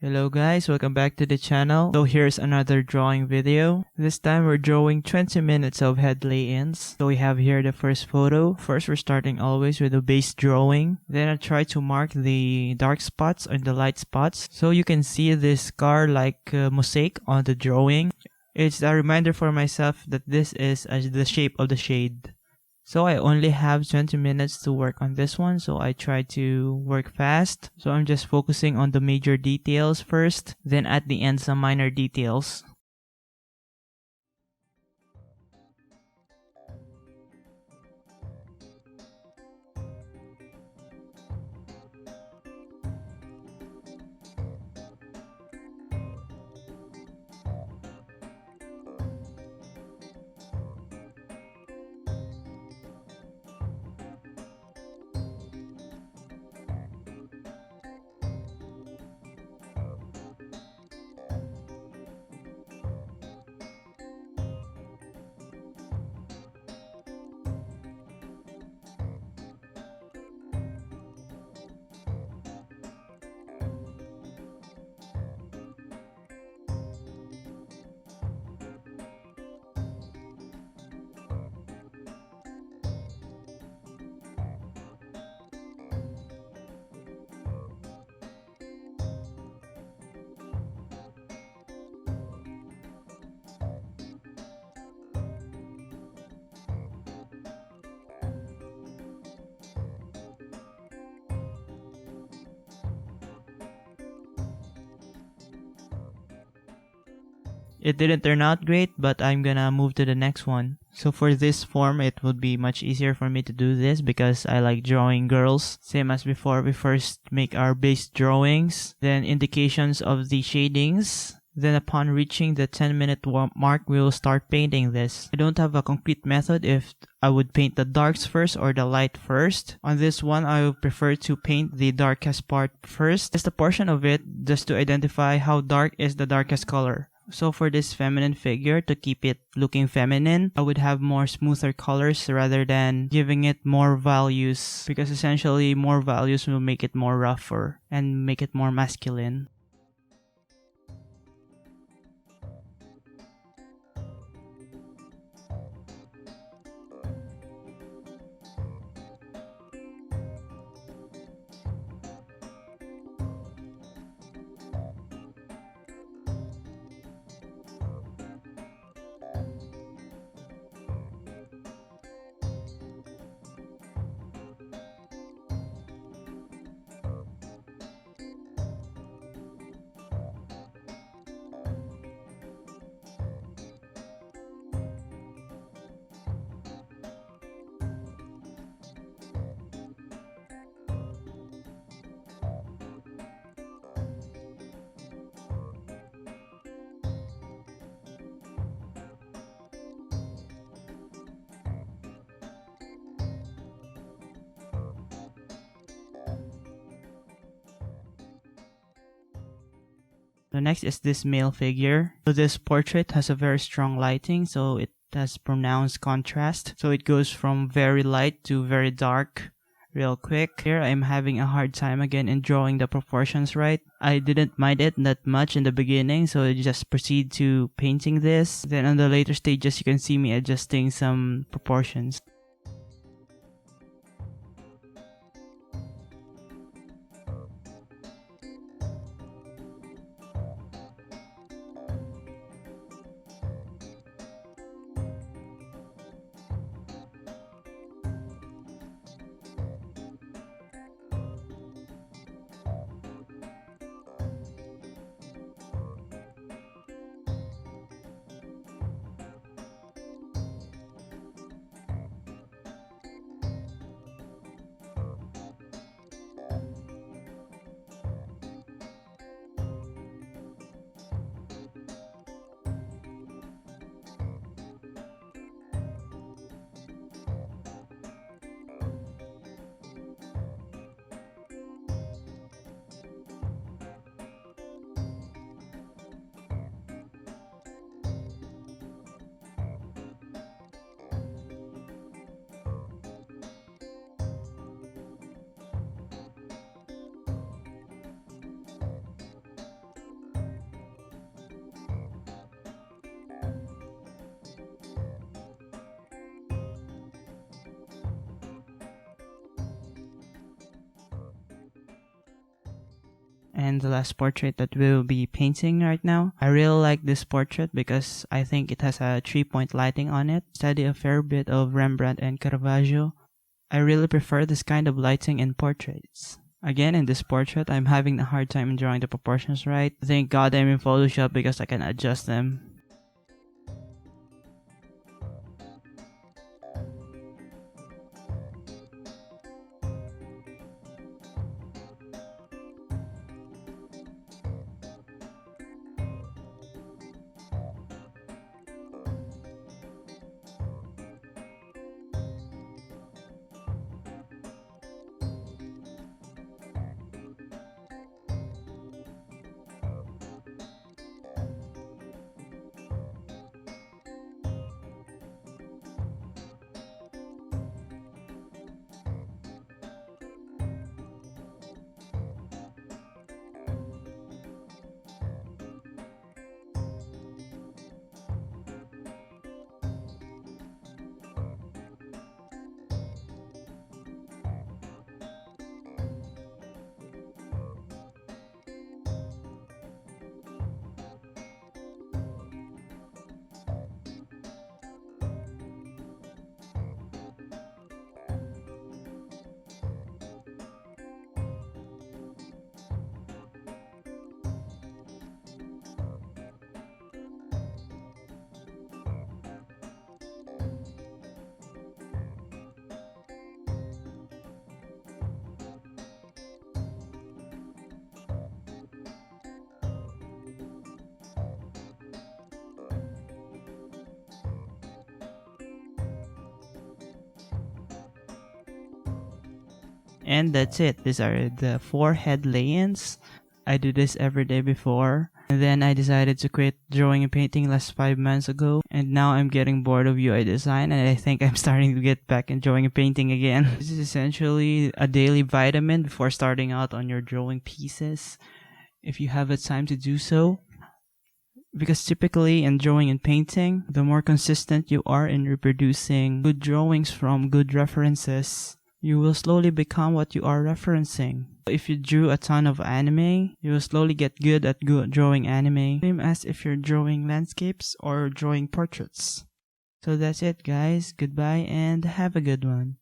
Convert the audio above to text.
Hello guys, welcome back to the channel. So here's another drawing video. This time we're drawing 20 minutes of head lay-ins. So we have here the first photo. First we're starting always with a base drawing. Then I try to mark the dark spots and the light spots. So you can see this scar like mosaic on the drawing. It's a reminder for myself that this is the shape of the shade. So I only have 20 minutes to work on this one, so I try to work fast. So I'm just focusing on the major details first, then at the end some minor details. It didn't turn out great, but I'm gonna move to the next one. So for this form, it would be much easier for me to do this because I like drawing girls. Same as before, we first make our base drawings, then indications of the shadings. Then upon reaching the 10-minute mark, we will start painting this. I don't have a concrete method if I would paint the darks first or the light first. On this one, I would prefer to paint the darkest part first. Just a portion of it, just to identify how dark is the darkest color. So for this feminine figure, to keep it looking feminine, I would have more smoother colors rather than giving it more values, because essentially more values will make it more rougher and make it more masculine. The next is this male figure. So this portrait has a very strong lighting, so it has pronounced contrast. So it goes from very light to very dark real quick. Here I'm having a hard time again in drawing the proportions right. I didn't mind it that much in the beginning, so I just proceed to painting this. Then on the later stages you can see me adjusting some proportions. and the last portrait that we'll be painting right now. I really like this portrait because I think it has a 3-point lighting on it. Study a fair bit of Rembrandt and Caravaggio. I really prefer this kind of lighting in portraits. Again, in this portrait, I'm having a hard time in drawing the proportions right. Thank God I'm in Photoshop because I can adjust them. And that's it. These are the 4 head lay-ins. I do this every day before. And then I decided to quit drawing and painting last 5 months ago. And now I'm getting bored of UI design and I think I'm starting to get back in drawing and painting again. This is essentially a daily vitamin before starting out on your drawing pieces, if you have the time to do so. Because typically in drawing and painting, the more consistent you are in reproducing good drawings from good references, you will slowly become what you are referencing. If you drew a ton of anime, you will slowly get good at drawing anime, same as if you're drawing landscapes or drawing portraits. So that's it, guys. Goodbye and have a good one.